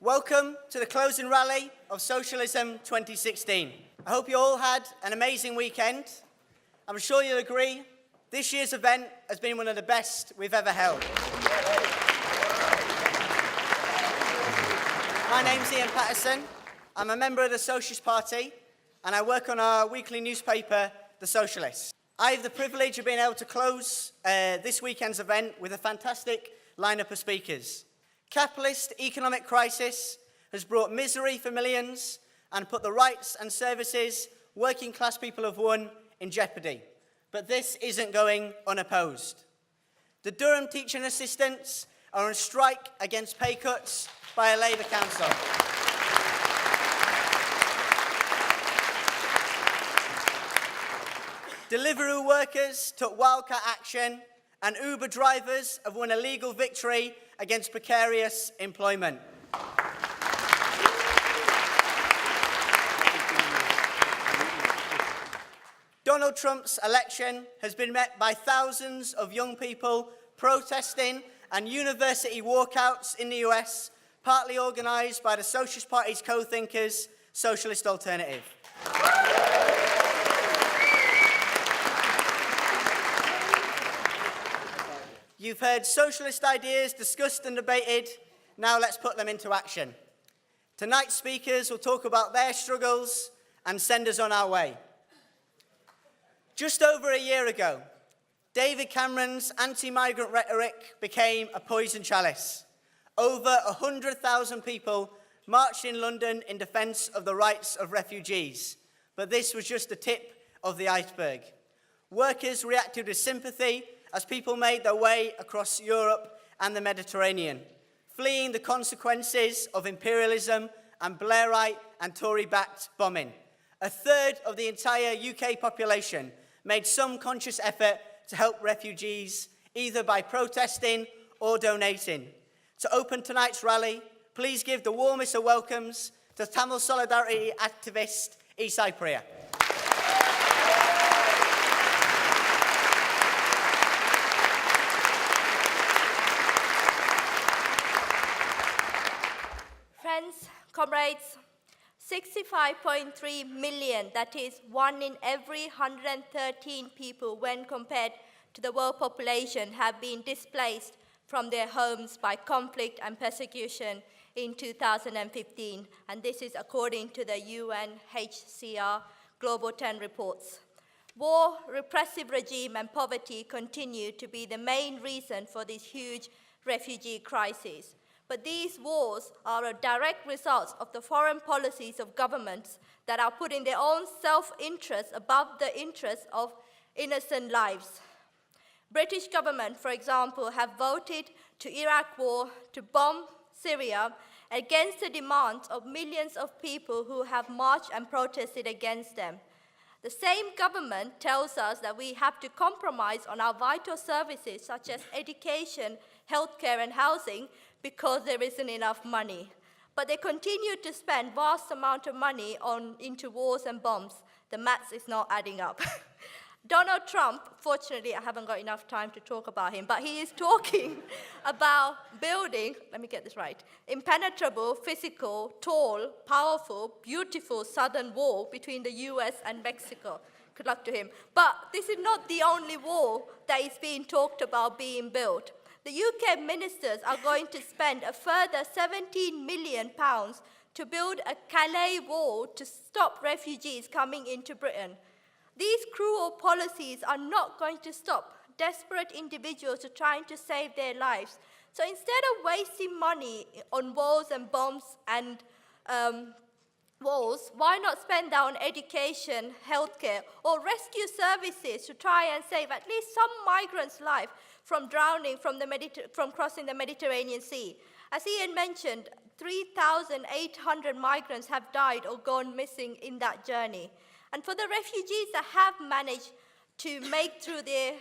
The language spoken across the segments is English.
Welcome to the closing Rally of Socialism 2016. I hope you all had an amazing weekend. I'm sure you'll agree, this year's event has been one of the best we've ever held. My name's Ian Patterson. I'm a member of the Socialist Party and I work on our weekly newspaper, The Socialist. I have the privilege of being able to close this weekend's event with a fantastic lineup of speakers. Capitalist economic crisis has brought misery for millions and put the rights and services working class people have won in jeopardy. But this isn't going unopposed. The Durham teaching assistants are on strike against pay cuts by a Labour council. Deliveroo workers took wildcat action and Uber drivers have won a legal victory against precarious employment. Donald Trump's election has been met by thousands of young people protesting and university walkouts in the US, partly organised by the Socialist Party's co-thinkers, Socialist Alternative. You've heard socialist ideas discussed and debated, now let's put them into action. Tonight's speakers will talk about their struggles and send us on our way. Just over a year ago, David Cameron's anti-migrant rhetoric became a poison chalice. Over 100,000 people marched in London in defence of the rights of refugees, but this was just the tip of the iceberg. Workers reacted with sympathy as people made their way across Europe and the Mediterranean, fleeing the consequences of imperialism and Blairite and Tory-backed bombing. A third of the entire UK population made some conscious effort to help refugees, either by protesting or donating. To open tonight's rally, please give the warmest of welcomes to Tamil Solidarity activist Isai Priya. Friends, comrades, 65.3 million, that is 1 in every 113 people when compared to the world population, have been displaced from their homes by conflict and persecution in 2015, and this is according to the UNHCR Global 10 reports. War, repressive regime and poverty continue to be the main reason for this huge refugee crisis. But these wars are a direct result of the foreign policies of governments that are putting their own self-interest above the interests of innocent lives. British government, for example, have voted to Iraq war to bomb Syria against the demands of millions of people who have marched and protested against them. The same government tells us that we have to compromise on our vital services such as education, healthcare and housing because there isn't enough money. But they continue to spend vast amount of money into wars and bombs. The maths is not adding up. Donald Trump, fortunately I haven't got enough time to talk about him, but he is talking about building, let me get this right, impenetrable, physical, tall, powerful, beautiful southern wall between the US and Mexico. Good luck to him. But this is not the only wall that is being talked about being built. The UK ministers are going to spend a further £17 million to build a Calais wall to stop refugees coming into Britain. These cruel policies are not going to stop desperate individuals who are trying to save their lives. So instead of wasting money on walls and bombs and walls, why not spend that on education, healthcare, or rescue services to try and save at least some migrants' life from drowning from crossing the Mediterranean Sea? As Ian mentioned, 3,800 migrants have died or gone missing in that journey. And for the refugees that have managed to make through their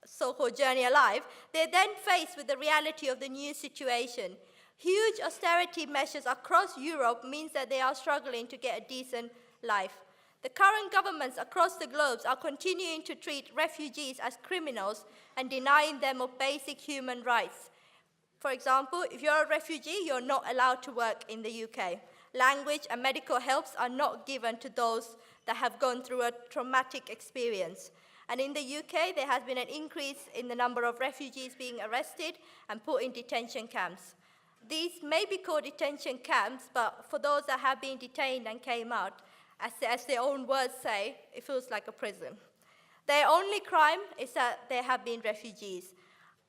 so-called journey alive, they're then faced with the reality of the new situation. Huge austerity measures across Europe means that they are struggling to get a decent life. The current governments across the globe are continuing to treat refugees as criminals and denying them of basic human rights. For example, if you're a refugee, you're not allowed to work in the UK. Language and medical helps are not given to those that have gone through a traumatic experience. And in the UK, there has been an increase in the number of refugees being arrested and put in detention camps. These may be called detention camps, but for those that have been detained and came out, as their own words say, it feels like a prison. Their only crime is that they have been refugees.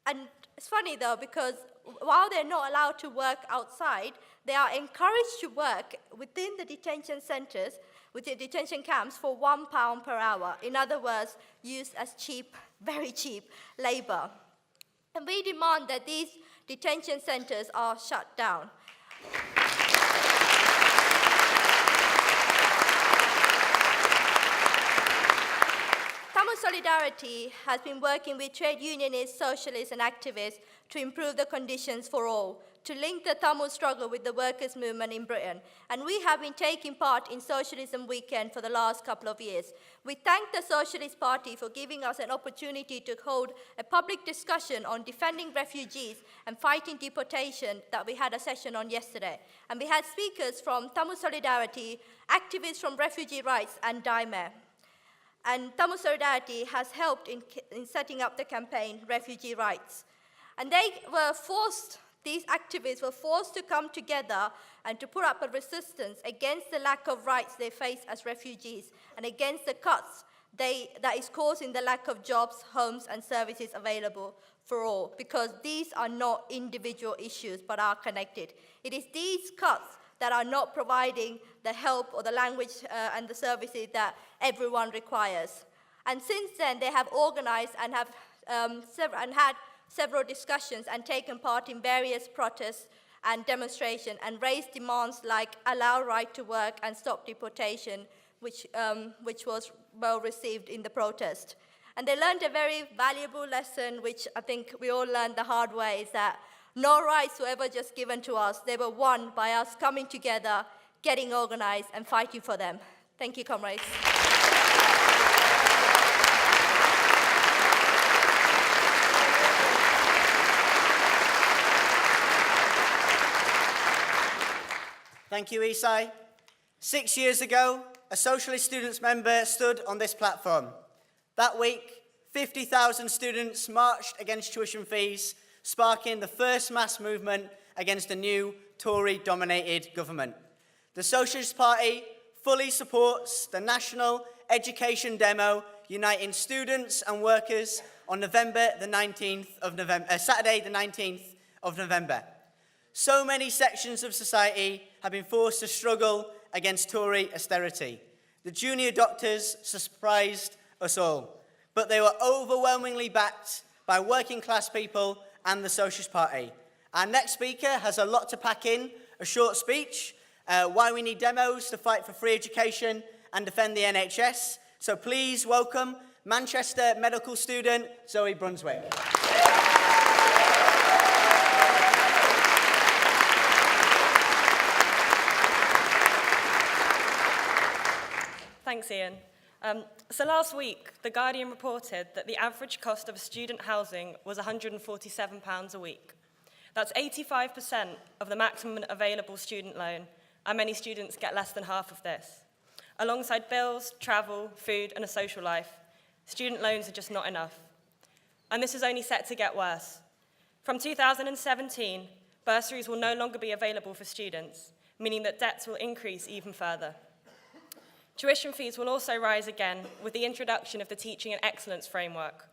And it's funny though, because while they're not allowed to work outside, they are encouraged to work within the detention centers, with the detention camps for £1 per hour. In other words, used as cheap, very cheap labor. And we demand that these detention centers are shut down. Tamil Solidarity has been working with trade unionists, socialists, and activists to improve the conditions for all, to link the Tamil struggle with the workers' movement in Britain. And we have been taking part in Socialism Weekend for the last couple of years. We thank the Socialist Party for giving us an opportunity to hold a public discussion on defending refugees and fighting deportation that we had a session on yesterday. And we had speakers from Tamil Solidarity, activists from refugee rights, and Daime. And Tamil Solidarity has helped in setting up the campaign Refugee Rights. And these activists were forced to come together and to put up a resistance against the lack of rights they face as refugees and against the cuts that is causing the lack of jobs, homes, and services available for all, because these are not individual issues but are connected. It is these cuts that are not providing the help or the language and the services that everyone requires. And since then, they have organized and have had several discussions and taken part in various protests and demonstrations and raised demands like allow right to work and stop deportation, which was well received in the protest. And they learned a very valuable lesson, which I think we all learned the hard way, is that no rights were ever just given to us. They were won by us coming together, getting organized, and fighting for them. Thank you, comrades. Thank you, Isai. 6 years ago, a Socialist Students member stood on this platform. That week, 50,000 students marched against tuition fees, sparking the first mass movement against a new Tory-dominated government. The Socialist Party fully supports the national education demo uniting students and workers on Saturday the 19th of November. So many sections of society have been forced to struggle against Tory austerity. The junior doctors surprised us all, but they were overwhelmingly backed by working class people and the Socialist Party. Our next speaker has a lot to pack in, a short speech, why we need demos to fight for free education and defend the NHS. So please welcome Manchester medical student Zoe Brunswick. Thanks, Ian. So last week, The Guardian reported that the average cost of student housing was £147 a week. That's 85% of the maximum available student loan, and many students get less than half of this. Alongside bills, travel, food, and a social life, student loans are just not enough. And this is only set to get worse. From 2017, bursaries will no longer be available for students, meaning that debts will increase even further. Tuition fees will also rise again with the introduction of the Teaching and Excellence Framework.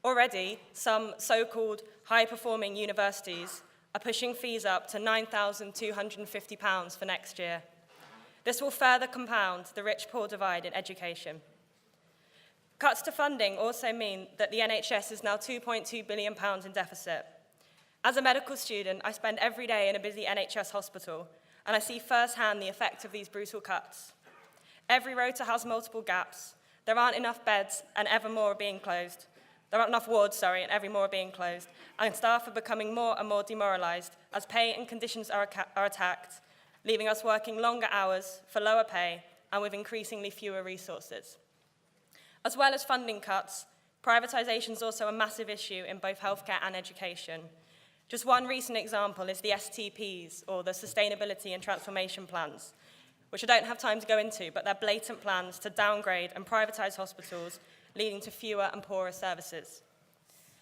Already, some so-called high-performing universities are pushing fees up to £9,250 for next year. This will further compound the rich-poor divide in education. Cuts to funding also mean that the NHS is now £2.2 billion in deficit. As a medical student, I spend every day in a busy NHS hospital, and I see firsthand the effect of these brutal cuts. Every rota has multiple gaps. There aren't enough beds, and ever more are being closed. There aren't enough wards, and every more are being closed. And staff are becoming more and more demoralised as pay and conditions are attacked, leaving us working longer hours for lower pay and with increasingly fewer resources. As well as funding cuts, privatisation is also a massive issue in both healthcare and education. Just one recent example is the STPs, or the Sustainability and Transformation Plans, which I don't have time to go into, but they're blatant plans to downgrade and privatise hospitals, leading to fewer and poorer services.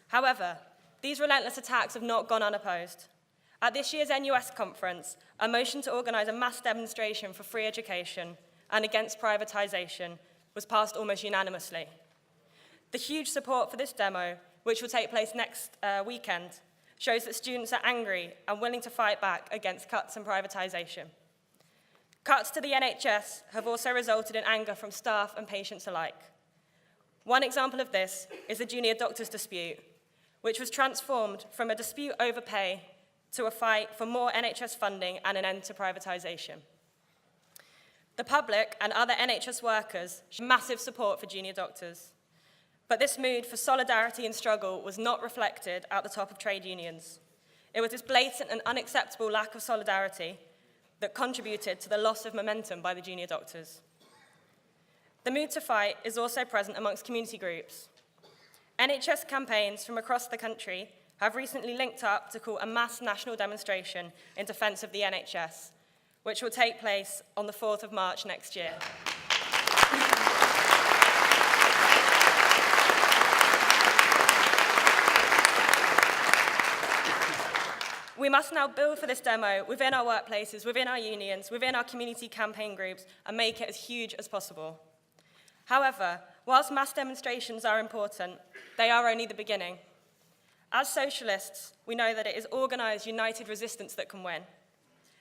However, these relentless attacks have not gone unopposed. At this year's NUS conference, a motion to organise a mass demonstration for free education and against privatisation was passed almost unanimously. The huge support for this demo, which will take place next weekend, shows that students are angry and willing to fight back against cuts and privatisation. Cuts to the NHS have also resulted in anger from staff and patients alike. One example of this is the junior doctors dispute, which was transformed from a dispute over pay to a fight for more NHS funding and an end to privatisation. The public and other NHS workers showed massive support for junior doctors, but this mood for solidarity and struggle was not reflected at the top of trade unions. It was this blatant and unacceptable lack of solidarity that contributed to the loss of momentum by the junior doctors. The mood to fight is also present amongst community groups. NHS campaigns from across the country have recently linked up to call a mass national demonstration in defence of the NHS, which will take place on the 4th of March next year. We must now build for this demo within our workplaces, within our unions, within our community campaign groups, and make it as huge as possible. However, whilst mass demonstrations are important, they are only the beginning. As socialists, we know that it is organised, united resistance that can win.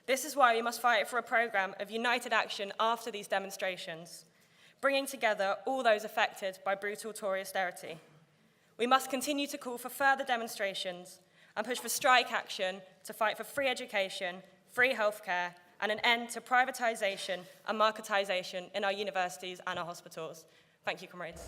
This is why we must fight for a programme of united action after these demonstrations, bringing together all those affected by brutal Tory austerity. We must continue to call for further demonstrations and push for strike action to fight for free education, free healthcare, and an end to privatisation and marketisation in our universities and our hospitals. Thank you, comrades.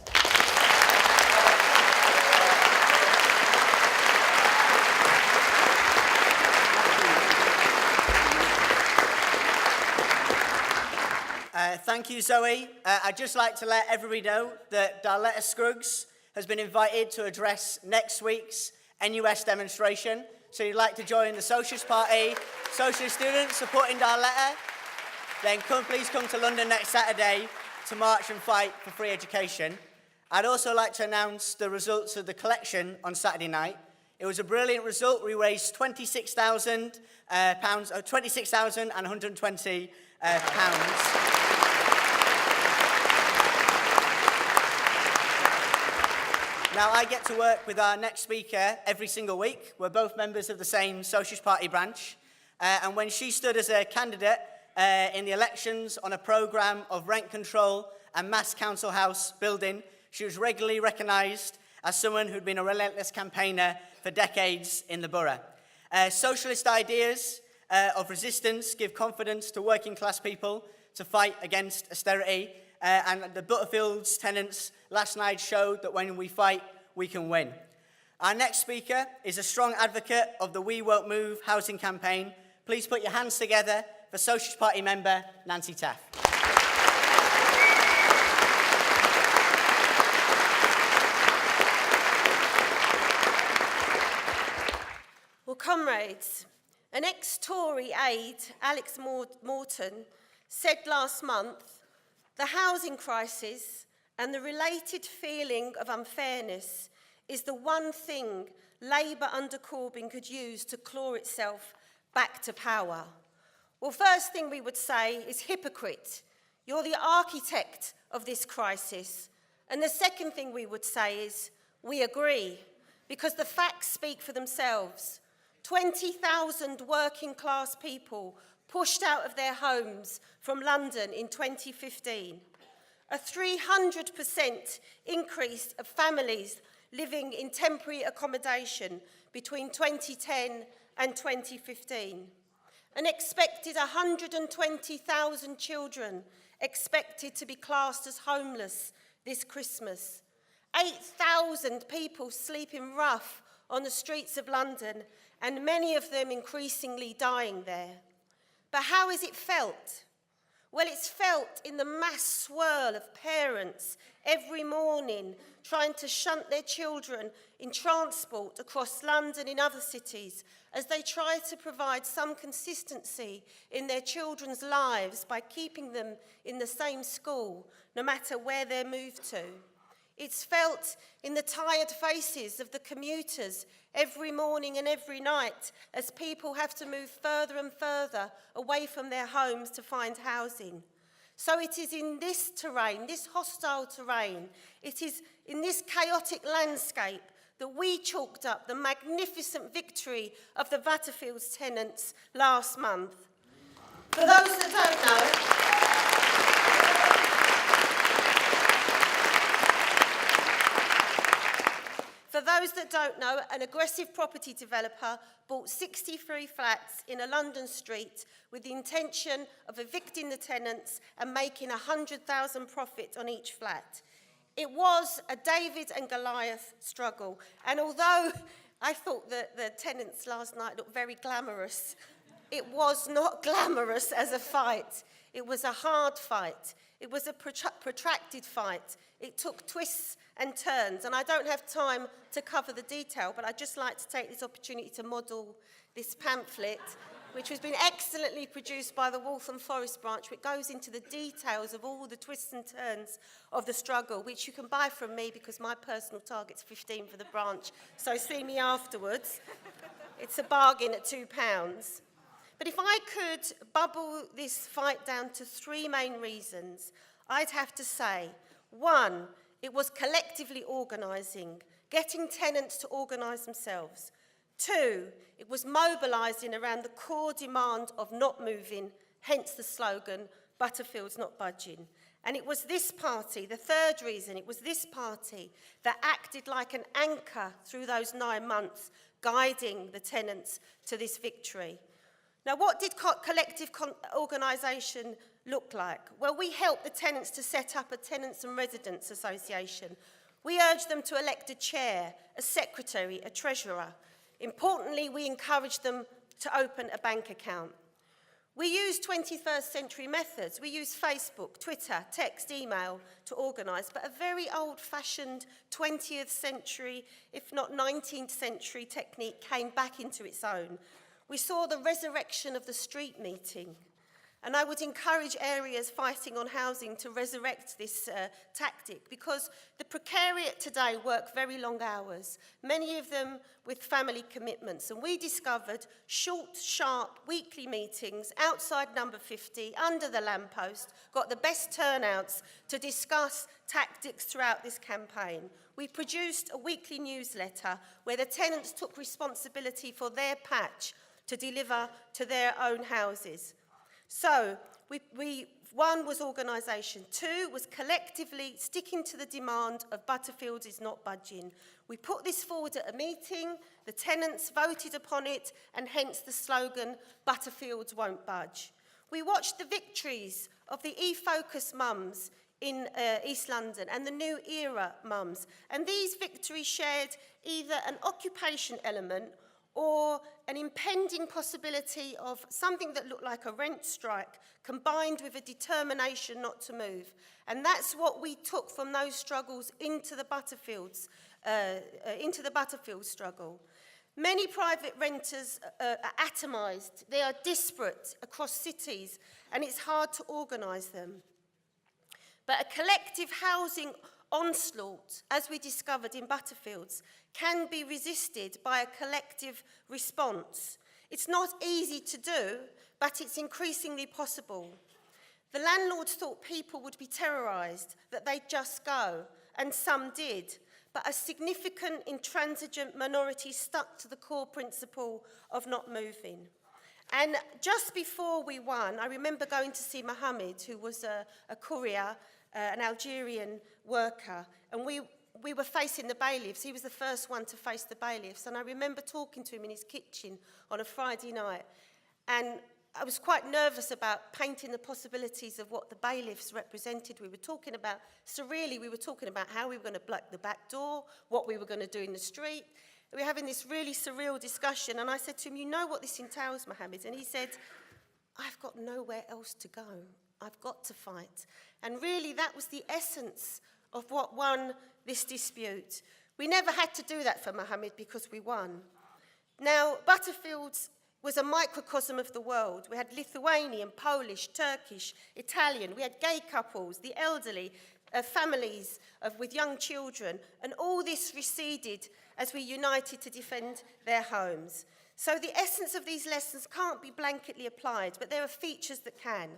Thank you, Zoe. I'd just like to let everybody know that Darletta Scruggs has been invited to address next week's NUS demonstration. So if you'd like to join the Socialist Party, Socialist students supporting Darletta, then please come to London next Saturday to march and fight for free education. I'd also like to announce the results of the collection on Saturday night. It was a brilliant result. We raised £26,120 pounds. Now, I get to work with our next speaker every single week. We're both members of the same Socialist Party branch. And when she stood as a candidate in the elections on a programme of rent control and mass council house building, she was regularly recognised as someone who'd been a relentless campaigner for decades in the borough. Socialist ideas of resistance give confidence to working class people to fight against austerity. And the Butterfields tenants last night showed that when we fight, we can win. Our next speaker is a strong advocate of the We Won't Move housing campaign. Please put your hands together for Socialist Party member Nancy Taaffe. Well, comrades, an ex-Tory aide, Alex Morton, said last month, "The housing crisis and the related feeling of unfairness is the one thing Labour under Corbyn could use to claw itself back to power." Well, first thing we would say is hypocrite. You're the architect of this crisis. And the second thing we would say is we agree, because the facts speak for themselves. 20,000 working class people pushed out of their homes from London in 2015. A 300% increase of families living in temporary accommodation between 2010 and 2015. An expected 120,000 children expected to be classed as homeless this Christmas. 8,000 people sleeping rough on the streets of London, and many of them increasingly dying there. But how is it felt? Well, it's felt in the mass swirl of parents every morning trying to shunt their children in transport across London and other cities as they try to provide some consistency in their children's lives by keeping them in the same school, no matter where they're moved to. It's felt in the tired faces of the commuters every morning and every night as people have to move further and further away from their homes to find housing. So it is in this terrain, this hostile terrain, it is in this chaotic landscape that we chalked up the magnificent victory of the Butterfields tenants last month. For those that don't know, an aggressive property developer bought 63 flats in a London street with the intention of evicting the tenants and making £100,000 profit on each flat. It was a David and Goliath struggle, and although I thought that the tenants last night looked very glamorous, it was not glamorous as a fight. It was a hard fight. It was a protracted fight. It took twists and turns, and I don't have time to cover the detail, but I'd just like to take this opportunity to model this pamphlet, which has been excellently produced by the Waltham Forest branch, which goes into the details of all the twists and turns of the struggle, which you can buy from me because my personal target's 15 for the branch, so see me afterwards. It's a bargain at £2. But if I could bubble this fight down to three main reasons, I'd have to say, one, it was collectively organising, getting tenants to organise themselves. Two, it was mobilising around the core demand of not moving, hence the slogan, Butterfields not budging. And it was this party, the third reason, it was this party that acted like an anchor through those 9 months, guiding the tenants to this victory. Now, what did collective organisation look like? Well, we helped the tenants to set up a tenants and residents association. We urged them to elect a chair, a secretary, a treasurer. Importantly, we encouraged them to open a bank account. We used 21st century methods. We used Facebook, Twitter, text, email to organise, but a very old-fashioned 20th century, if not 19th century technique came back into its own. We saw the resurrection of the street meeting. And I would encourage areas fighting on housing to resurrect this tactic, because the precariat today work very long hours, many of them with family commitments. And we discovered short, sharp, weekly meetings outside number 50, under the lamppost, got the best turnouts to discuss tactics throughout this campaign. We produced a weekly newsletter where the tenants took responsibility for their patch to deliver to their own houses. So, one was organisation, two was collectively sticking to the demand of Butterfields is not budging. We put this forward at a meeting, the tenants voted upon it, and hence the slogan, Butterfields won't budge. We watched the victories of the e-focus mums in East London and the New Era mums, and these victories shared either an occupation element or an impending possibility of something that looked like a rent strike combined with a determination not to move. And that's what we took from those struggles into the Butterfields struggle. Many private renters are atomised, they are disparate across cities, and it's hard to organise them. But a collective housing onslaught, as we discovered in Butterfields, can be resisted by a collective response. It's not easy to do, but it's increasingly possible. The landlords thought people would be terrorised, that they'd just go, and some did, but a significant intransigent minority stuck to the core principle of not moving. And just before we won, I remember going to see Mohammed, who was a courier, an Algerian worker, and we were facing the bailiffs. He was the first one to face the bailiffs, and I remember talking to him in his kitchen on a Friday night, and I was quite nervous about painting the possibilities of what the bailiffs represented. We were talking about, surreally, we were talking about how we were going to block the back door, what we were going to do in the street. We were having this really surreal discussion, and I said to him, you know what this entails, Mohammed? And he said, I've got nowhere else to go. I've got to fight. And really, that was the essence of what won this dispute. We never had to do that for Mohammed because we won. Now, Butterfields was a microcosm of the world. We had Lithuanian, Polish, Turkish, Italian. We had gay couples, the elderly, families with young children. And all this receded as we united to defend their homes. So the essence of these lessons can't be blanketly applied, but there are features that can.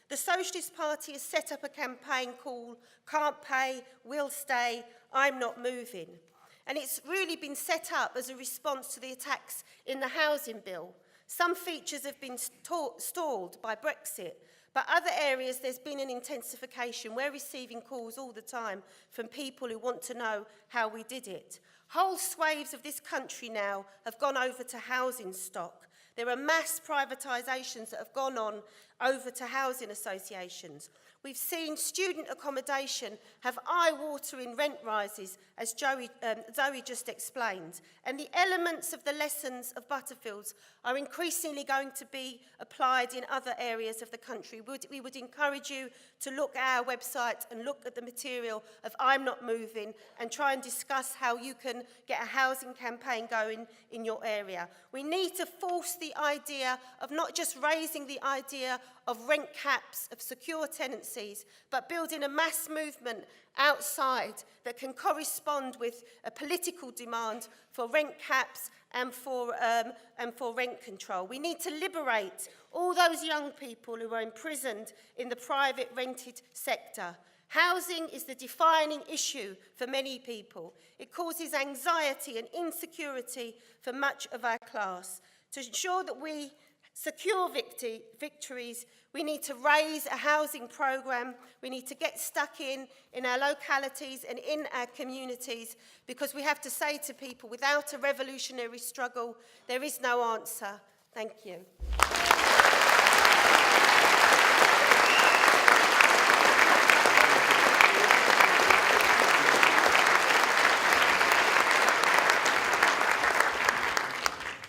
The Socialist Party has set up a campaign called Can't Pay, Will Stay, I'm Not Moving. And it's really been set up as a response to the attacks in the housing bill. Some features have been stalled by Brexit, but other areas there's been an intensification. We're receiving calls all the time from people who want to know how we did it. Whole swathes of this country now have gone over to housing stock. There are mass privatisations that have gone on over to housing associations. We've seen student accommodation have eye-watering rent rises, as Zoe just explained. And the elements of the lessons of Butterfields are increasingly going to be applied in other areas of the country. We would encourage you to look at our website and look at the material of I'm Not Moving and try and discuss how you can get a housing campaign going in your area. We need to force the idea of not just raising the idea of rent caps, of secure tenancies, but building a mass movement outside that can correspond with a political demand for rent caps and for rent control. We need to liberate all those young people who are imprisoned in the private rented sector. Housing is the defining issue for many people. It causes anxiety and insecurity for much of our class. To ensure that we secure victories, we need to raise a housing programme. We need to get stuck in our localities and in our communities, because we have to say to people, without a revolutionary struggle, there is no answer. Thank you.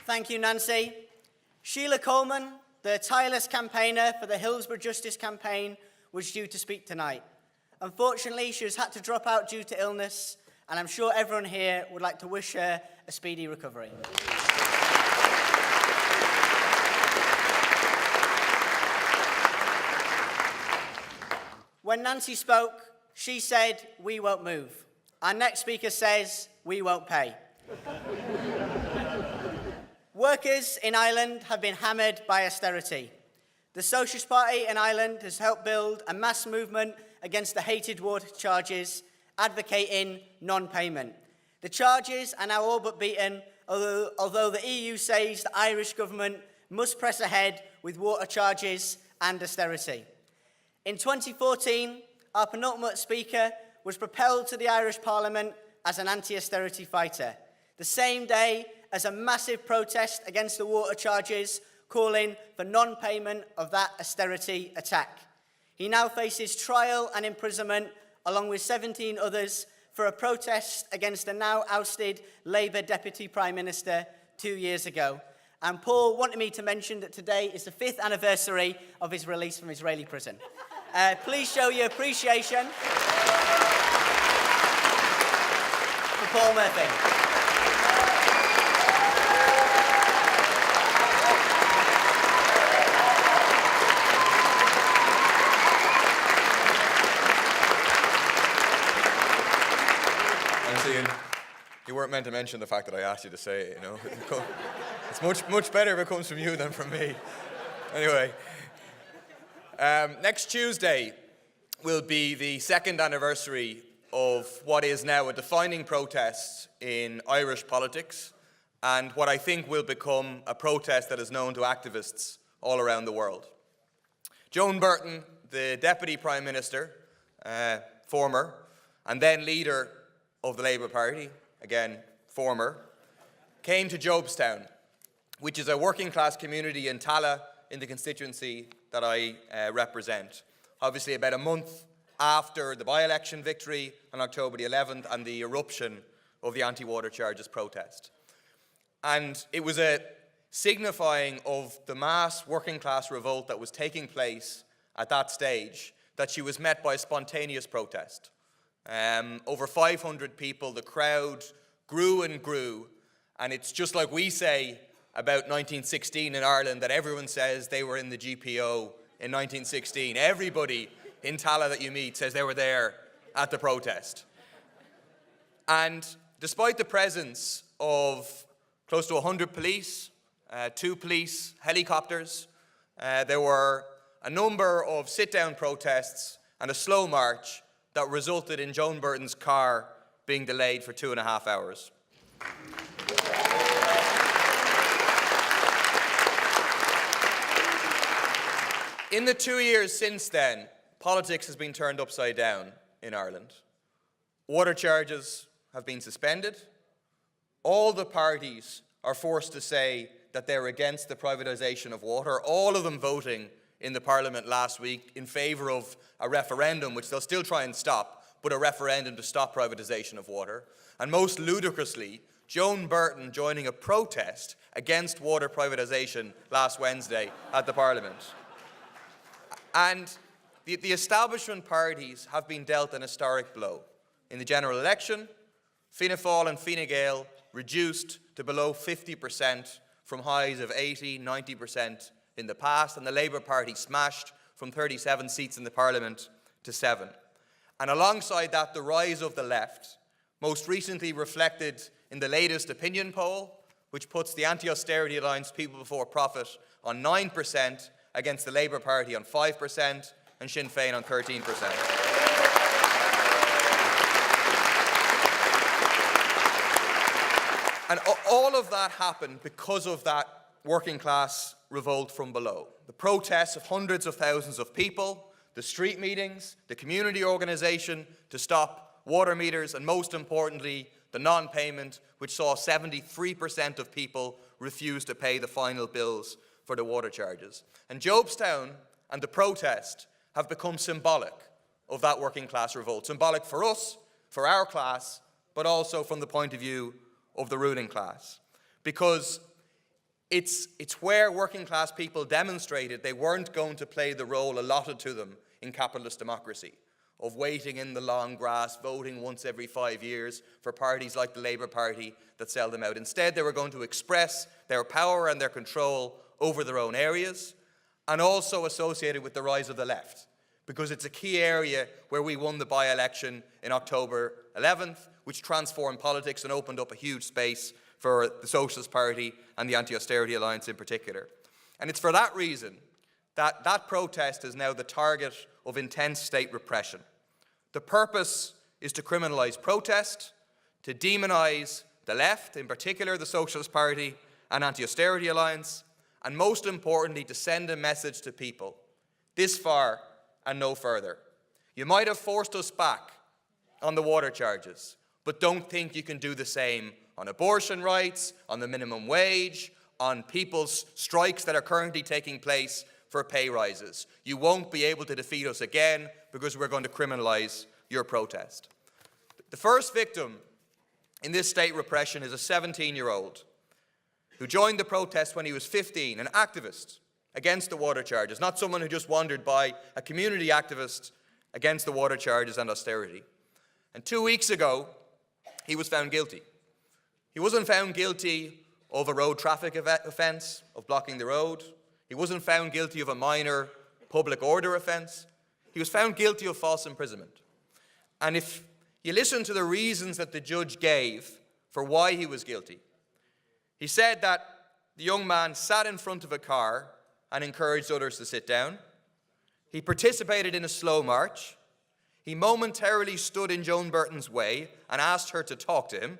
Thank you, Nancy. Sheila Coleman, the tireless campaigner for the Hillsborough Justice Campaign, was due to speak tonight. Unfortunately, she has had to drop out due to illness, and I'm sure everyone here would like to wish her a speedy recovery. When Nancy spoke, she said, "We won't move." Our next speaker says, "We won't pay." Workers in Ireland have been hammered by austerity. The Socialist Party in Ireland has helped build a mass movement against the hated water charges, advocating non-payment. The charges are now all but beaten, although the EU says the Irish government must press ahead with water charges and austerity. In 2014, our penultimate speaker was propelled to the Irish Parliament as an anti-austerity fighter, the same day as a massive protest against the water charges, calling for non-payment of that austerity attack. He now faces trial and imprisonment, along with 17 others, for a protest against the now ousted Labour Deputy Prime Minister 2 years ago. And Paul wanted me to mention that today is the 5th anniversary of his release from Israeli prison. Please show your appreciation for Paul Murphy. You weren't meant to mention the fact that I asked you to say it, you know. It's much better if it comes from you than from me. Anyway, next Tuesday will be the 2nd anniversary of what is now a defining protest in Irish politics, and what I think will become a protest that is known to activists all around the world. Joan Burton, the Deputy Prime Minister, former, and then leader of the Labour Party, again, former, came to Jobstown, which is a working class community in Tallaght in the constituency that I represent. Obviously about a month after the by-election victory on October the 11th and the eruption of the anti-water charges protest. And it was a signifying of the mass working class revolt that was taking place at that stage, that she was met by a spontaneous protest. Over 500 people, the crowd grew and grew, and it's just like we say about 1916 in Ireland, that everyone says they were in the GPO in 1916. Everybody in Tallaght that you meet says they were there at the protest. And despite the presence of close to 100 police, 2 police helicopters, there were a number of sit-down protests and a slow march that resulted in Joan Burton's car being delayed for 2.5 hours. In the 2 years since then, politics has been turned upside down in Ireland. Water charges have been suspended. All the parties are forced to say that they're against the privatisation of water, all of them voting in the Parliament last week in favour of a referendum, which they'll still try and stop, but a referendum to stop privatisation of water. And most ludicrously, Joan Burton joining a protest against water privatisation last Wednesday at the Parliament. And the establishment parties have been dealt an historic blow. In the general election, Fianna Fáil and Fine Gael reduced to below 50% from highs of 80, 90% in the past, and the Labour Party smashed from 37 seats in the Parliament to 7. And alongside that, the rise of the left, most recently reflected in the latest opinion poll, which puts the Anti-Austerity Alliance People Before Profit on 9%, against the Labour Party on 5%, and Sinn Féin on 13%. And all of that happened because of that working class revolt from below. The protests of hundreds of thousands of people, the street meetings, the community organisation to stop water meters, and most importantly, the non-payment, which saw 73% of people refuse to pay the final bills for the water charges. And Jobstown and the protest have become symbolic of that working class revolt. Symbolic for us, for our class, but also from the point of view of the ruling class. Because it's where working class people demonstrated they weren't going to play the role allotted to them in capitalist democracy, of waiting in the long grass, voting once every 5 years for parties like the Labour Party that sell them out. Instead, they were going to express their power and their control over their own areas, and also associated with the rise of the left, because it's a key area where we won the by-election in October 11th, which transformed politics and opened up a huge space for the Socialist Party and the Anti-Austerity Alliance in particular. And it's for that reason that that protest is now the target of intense state repression. The purpose is to criminalise protest, to demonise the left, in particular the Socialist Party and Anti-Austerity Alliance, and most importantly, to send a message to people, this far and no further. You might have forced us back on the water charges, but don't think you can do the same on abortion rights, on the minimum wage, on people's strikes that are currently taking place for pay rises. You won't be able to defeat us again because we're going to criminalise your protest. The first victim in this state repression is a 17-year-old who joined the protest when he was 15, an activist against the water charges, not someone who just wandered by, a community activist against the water charges and austerity. And 2 weeks ago, he was found guilty. He wasn't found guilty of a road traffic offence, of blocking the road. He wasn't found guilty of a minor public order offence. He was found guilty of false imprisonment. And if you listen to the reasons that the judge gave for why he was guilty, he said that the young man sat in front of a car and encouraged others to sit down. He participated in a slow march. He momentarily stood in Joan Burton's way and asked her to talk to him.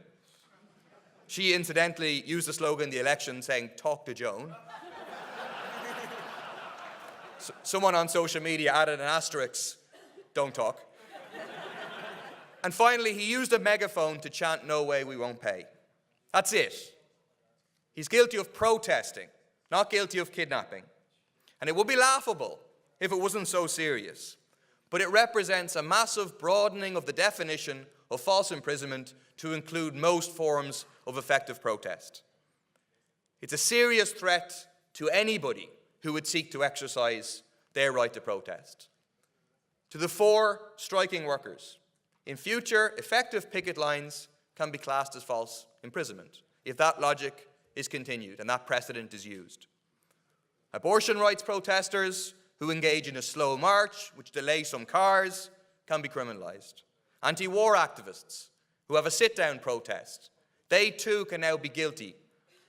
She incidentally used the slogan in the election saying, "Talk to Joan." Someone on social media added an asterisk, "Don't talk." And finally, he used a megaphone to chant, "No way, we won't pay." That's it. He's guilty of protesting, not guilty of kidnapping. And it would be laughable if it wasn't so serious. But it represents a massive broadening of the definition of false imprisonment to include most forms of effective protest. It's a serious threat to anybody who would seek to exercise their right to protest. To the 4 striking workers, in future, effective picket lines can be classed as false imprisonment if that logic is continued and that precedent is used. Abortion rights protesters who engage in a slow march, which delay some cars, can be criminalised. Anti-war activists who have a sit-down protest, they too can now be guilty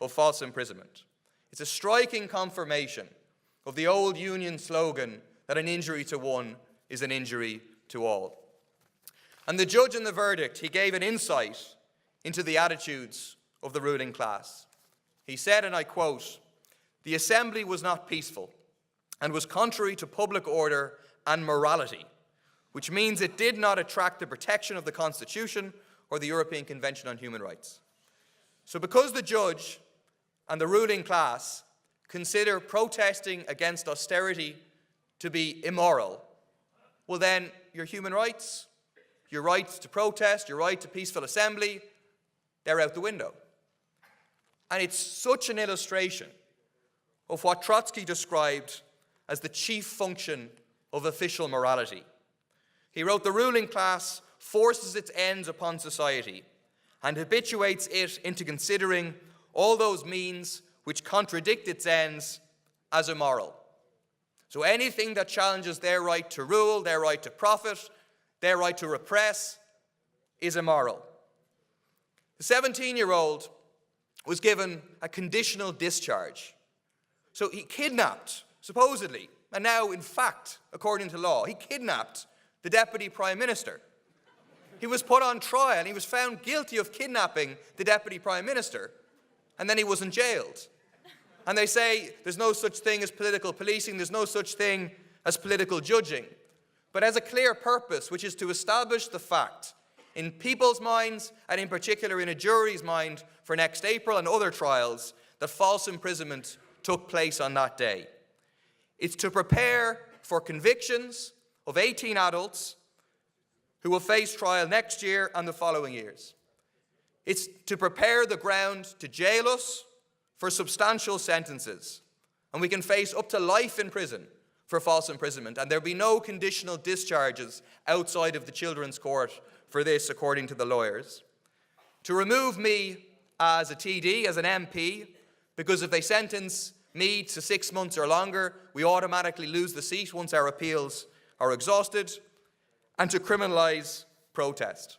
of false imprisonment. It's a striking confirmation of the old union slogan that an injury to one is an injury to all. And the judge in the verdict, he gave an insight into the attitudes of the ruling class. He said, and I quote, "The assembly was not peaceful and was contrary to public order and morality, which means it did not attract the protection of the Constitution or the European Convention on Human Rights." So because the judge and the ruling class consider protesting against austerity to be immoral, well then your human rights, your right to protest, your right to peaceful assembly, they're out the window. And it's such an illustration of what Trotsky described as the chief function of official morality. He wrote, "The ruling class forces its ends upon society and habituates it into considering all those means which contradict its ends as immoral." So anything that challenges their right to rule, their right to profit, their right to repress is immoral. The 17-year-old was given a conditional discharge. So he kidnapped, supposedly, and now in fact, according to law, he kidnapped the Deputy Prime Minister. He was put on trial and he was found guilty of kidnapping the Deputy Prime Minister, and then he wasn't jailed. And they say there's no such thing as political policing, there's no such thing as political judging, but has a clear purpose, which is to establish the fact in people's minds, and in particular in a jury's mind for next April and other trials, that false imprisonment took place on that day. It's to prepare for convictions of 18 adults who will face trial next year and the following years. It's to prepare the ground to jail us for substantial sentences, and we can face up to life in prison for false imprisonment, and there'll be no conditional discharges outside of the children's court for this, according to the lawyers. To remove me as a TD, as an MP, because if they sentence me to 6 months or longer, we automatically lose the seat once our appeals are exhausted, and to criminalise protest.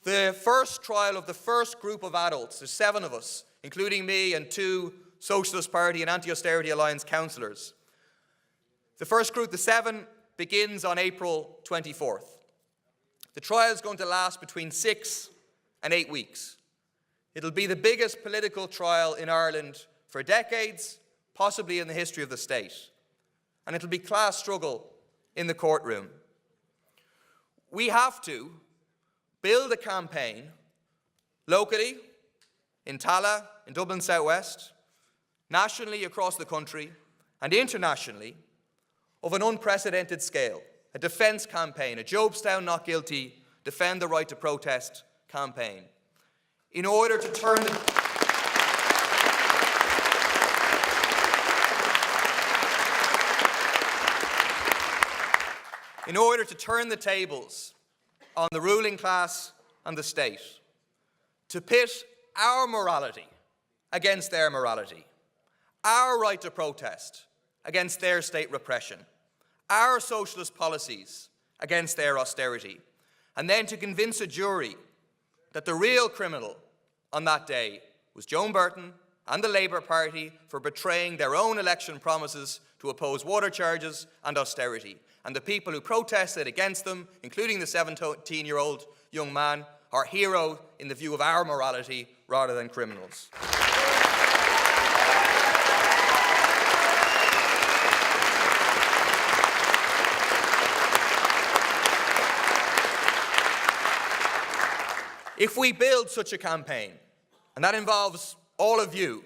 The first trial of the first group of adults, there's 7 of us, including me and 2 Socialist Party and Anti-Austerity Alliance councillors. The first group, the 7, begins on April 24th. The trial is going to last between 6 and 8 weeks. It'll be the biggest political trial in Ireland for decades, possibly in the history of the state. And it'll be class struggle in the courtroom. We have to build a campaign locally, in Tallaght, in Dublin Southwest, nationally across the country, and internationally, of an unprecedented scale. A defence campaign, a Jobstown not guilty, defend the right to protest campaign. In order to turn the tables on the ruling class and the state, to pit our morality against their morality, our right to protest against their state repression, our socialist policies against their austerity, and then to convince a jury that the real criminal on that day was Joan Burton and the Labour Party for betraying their own election promises to oppose water charges and austerity. And the people who protested against them, including the 17-year-old young man, are heroes in the view of our morality rather than criminals. If we build such a campaign, and that involves all of you,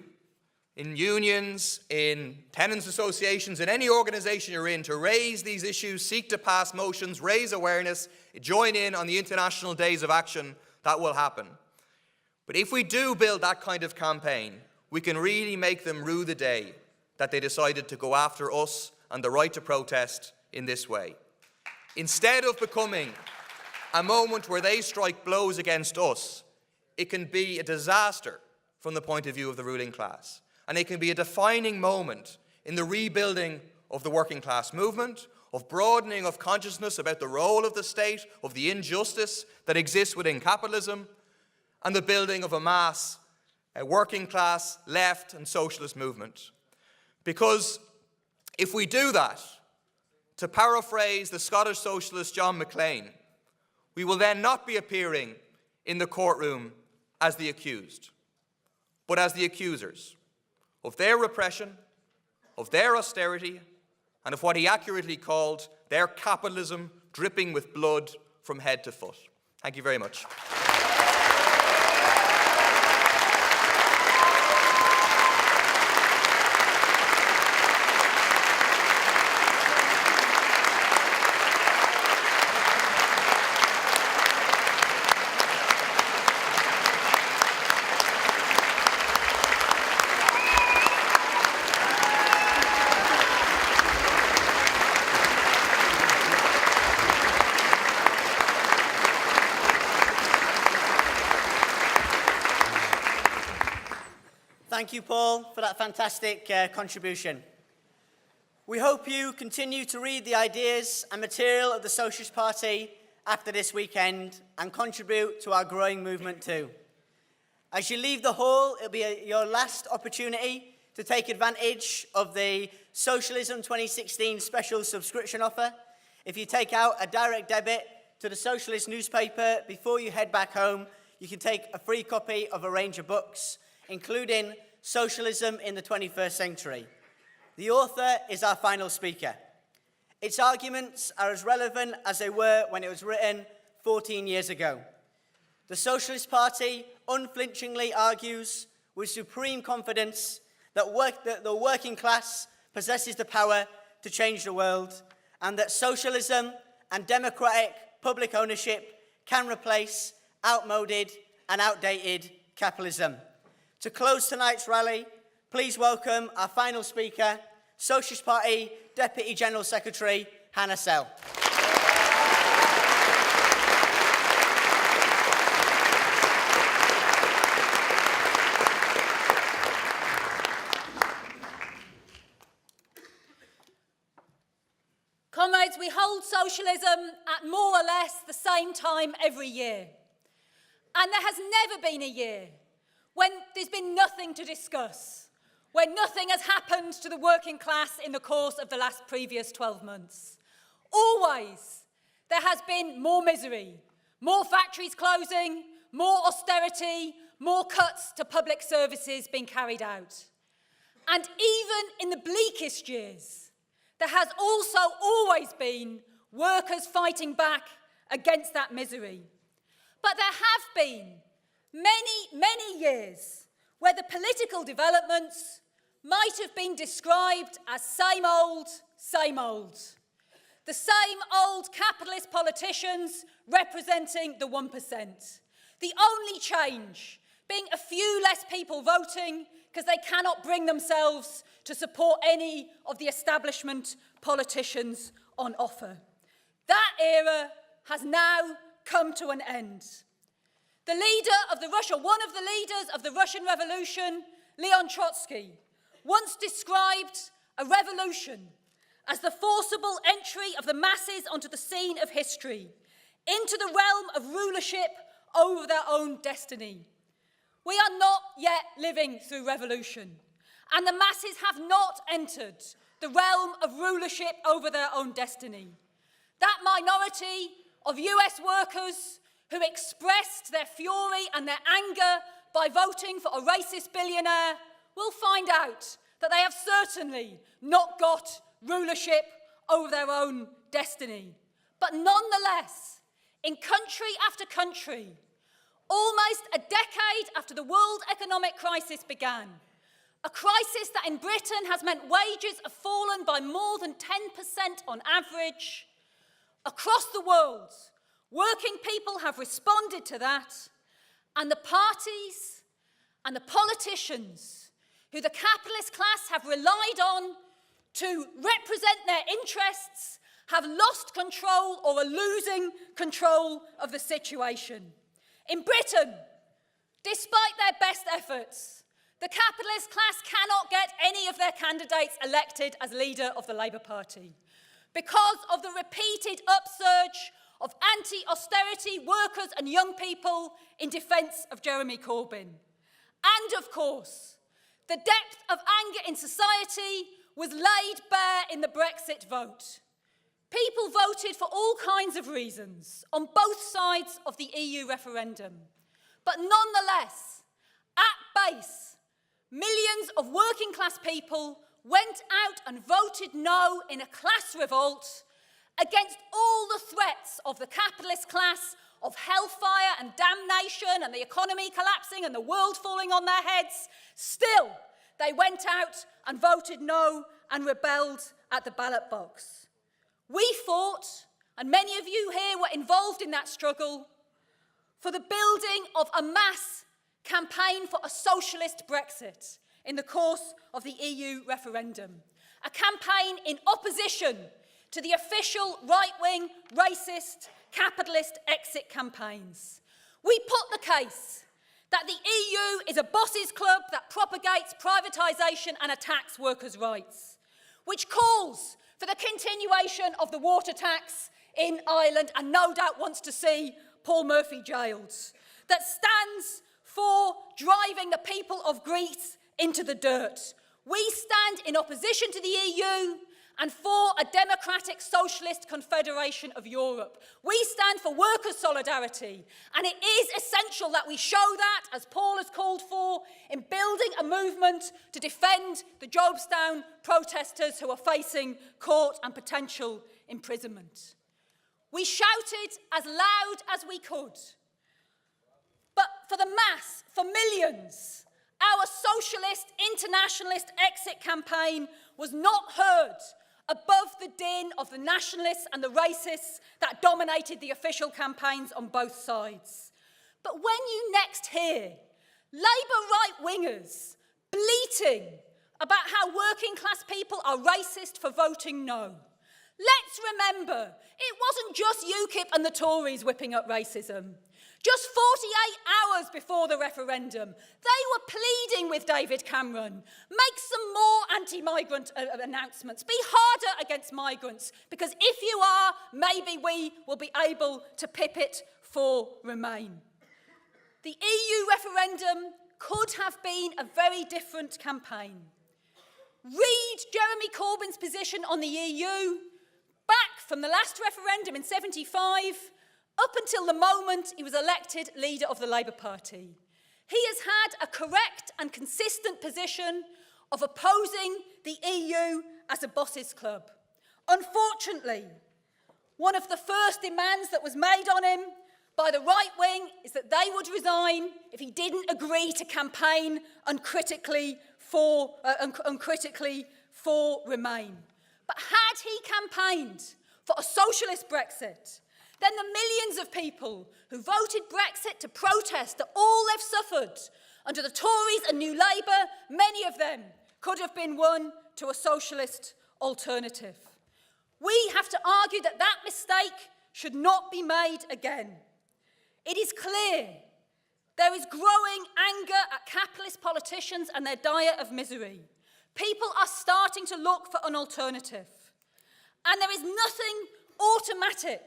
in unions, in tenants associations, in any organisation you're in, to raise these issues, seek to pass motions, raise awareness, join in on the international days of action, that will happen. But if we do build that kind of campaign, we can really make them rue the day that they decided to go after us and the right to protest in this way. Instead of becoming a moment where they strike blows against us, it can be a disaster from the point of view of the ruling class. And it can be a defining moment in the rebuilding of the working class movement, of broadening of consciousness about the role of the state, of the injustice that exists within capitalism, and the building of a mass, a working class, left and socialist movement. Because if we do that, to paraphrase the Scottish socialist John Maclean, we will then not be appearing in the courtroom as the accused, but as the accusers of their repression, of their austerity, and of what he accurately called their capitalism dripping with blood from head to foot. Thank you very much. Thank you, Paul, for that fantastic contribution. We hope you continue to read the ideas and material of the Socialist Party after this weekend and contribute to our growing movement too. As you leave the hall, it'll be your last opportunity to take advantage of the Socialism 2016 special subscription offer. If you take out a direct debit to the Socialist newspaper before you head back home, you can take a free copy of a range of books, including Socialism in the 21st Century. The author is our final speaker. Its arguments are as relevant as they were when it was written 14 years ago. The Socialist Party unflinchingly argues with supreme confidence that the working class possesses the power to change the world, and that socialism and democratic public ownership can replace outmoded and outdated capitalism. To close tonight's rally, please welcome our final speaker, Socialist Party Deputy General Secretary, Hannah Sell. Comrades, we hold socialism at more or less the same time every year. And there has never been a year when there's been nothing to discuss, when nothing has happened to the working class in the course of the previous 12 months. Always there has been more misery, more factories closing, more austerity, more cuts to public services being carried out. And even in the bleakest years, there has also always been workers fighting back against that misery. But there have been many years where the political developments might have been described as same old, same old. The same old capitalist politicians representing the 1%. The only change being a few less people voting because they cannot bring themselves to support any of the establishment politicians on offer. That era has now come to an end. The leader of one of the leaders of the Russian Revolution, Leon Trotsky, once described a revolution as the forcible entry of the masses onto the scene of history, into the realm of rulership over their own destiny. We are not yet living through revolution, and the masses have not entered the realm of rulership over their own destiny. That minority of US workers who expressed their fury and their anger by voting for a racist billionaire will find out that they have certainly not got rulership over their own destiny. But nonetheless, in country after country, almost a decade after the world economic crisis began, a crisis that in Britain has meant wages have fallen by more than 10% on average, across the world, working people have responded to that, and the parties and the politicians who the capitalist class have relied on to represent their interests have lost control or are losing control of the situation. In Britain, despite their best efforts, the capitalist class cannot get any of their candidates elected as leader of the Labour Party because of the repeated upsurge of anti-austerity workers and young people in defence of Jeremy Corbyn. And of course, the depth of anger in society was laid bare in the Brexit vote. People voted for all kinds of reasons on both sides of the EU referendum. But nonetheless, at base, millions of working class people went out and voted no in a class revolt against all the threats of the capitalist class, of hellfire and damnation and the economy collapsing and the world falling on their heads. Still, they went out and voted no and rebelled at the ballot box. We fought, and many of you here were involved in that struggle, for the building of a mass campaign for a socialist Brexit in the course of the EU referendum. A campaign in opposition to the official right-wing, racist, capitalist exit campaigns. We put the case that the EU is a bosses' club that propagates privatisation and attacks workers' rights, which calls for the continuation of the water tax in Ireland and no doubt wants to see Paul Murphy jailed, that stands for driving the people of Greece into the dirt. We stand in opposition to the EU and for a democratic socialist confederation of Europe. We stand for workers' solidarity, and it is essential that we show that, as Paul has called for, in building a movement to defend the Jobstown protesters who are facing court and potential imprisonment. We shouted as loud as we could, but for the mass, for millions, our socialist, internationalist exit campaign was not heard above the din of the nationalists and the racists that dominated the official campaigns on both sides. But when you next hear Labour right-wingers bleating about how working class people are racist for voting no, let's remember it wasn't just UKIP and the Tories whipping up racism. Just 48 hours before the referendum, they were pleading with David Cameron, make some more anti-migrant announcements, be harder against migrants, because if you are, maybe we will be able to pip it for Remain. The EU referendum could have been a very different campaign. Read Jeremy Corbyn's position on the EU, back from the last referendum in '75, up until the moment he was elected leader of the Labour Party. He has had a correct and consistent position of opposing the EU as a bosses' club. Unfortunately, one of the first demands that was made on him by the right wing is that they would resign if he didn't agree to campaign uncritically for Remain. But had he campaigned for a socialist Brexit, then the millions of people who voted Brexit to protest that all they've suffered under the Tories and New Labour, many of them could have been won to a socialist alternative. We have to argue that that mistake should not be made again. It is clear there is growing anger at capitalist politicians and their diet of misery. People are starting to look for an alternative. And there is nothing automatic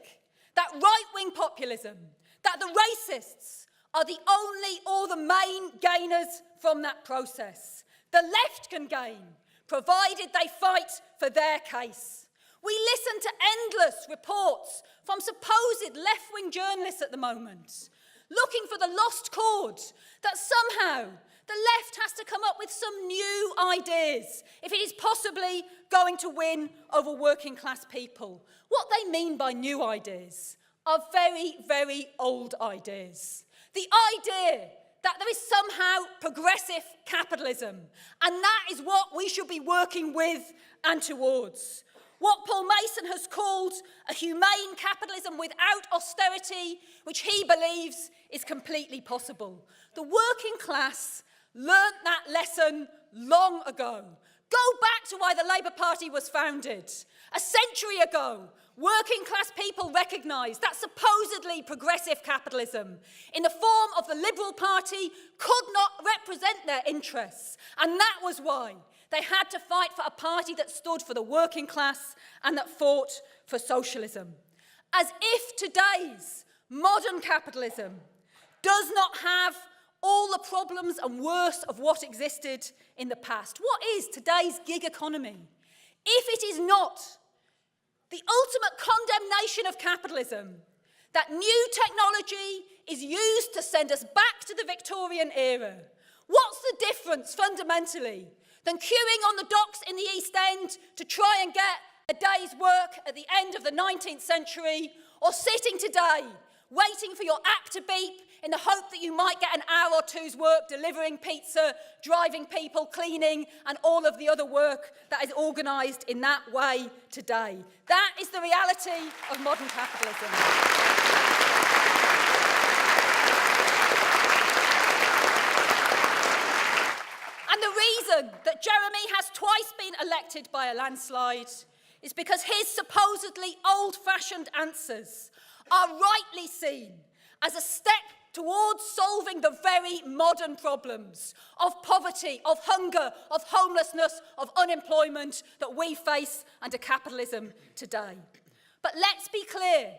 that right-wing populism, that the racists are the only or the main gainers from that process. The left can gain, provided they fight for their case. We listen to endless reports from supposed left-wing journalists at the moment, looking for the lost chord, that somehow the left has to come up with some new ideas if it is possibly going to win over working class people. What they mean by new ideas are very, very old ideas. The idea that there is somehow progressive capitalism, and that is what we should be working with and towards. what Paul Mason has called a humane capitalism without austerity, which he believes is completely possible. The working class learnt that lesson long ago. Go back to why the Labour Party was founded. A century ago, working class people recognised that supposedly progressive capitalism, in the form of the Liberal Party, could not represent their interests. And that was why they had to fight for a party that stood for the working class and that fought for socialism. As if today's modern capitalism does not have all the problems and worse of what existed in the past. What is today's gig economy? If it is not the ultimate condemnation of capitalism, that new technology is used to send us back to the Victorian era, what's the difference fundamentally than queuing on the docks in the East End to try and get a day's work at the end of the 19th century, or sitting today waiting for your app to beep in the hope that you might get an hour or two's work delivering pizza, driving people, cleaning, and all of the other work that is organised in that way today? That is the reality of modern capitalism. And the reason that Jeremy has twice been elected by a landslide is because his supposedly old-fashioned answers are rightly seen as a step towards solving the very modern problems of poverty, of hunger, of homelessness, of unemployment that we face under capitalism today. But let's be clear,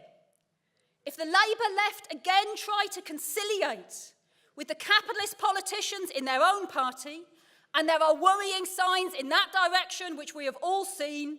if the Labour left again try to conciliate with the capitalist politicians in their own party, and there are worrying signs in that direction which we have all seen,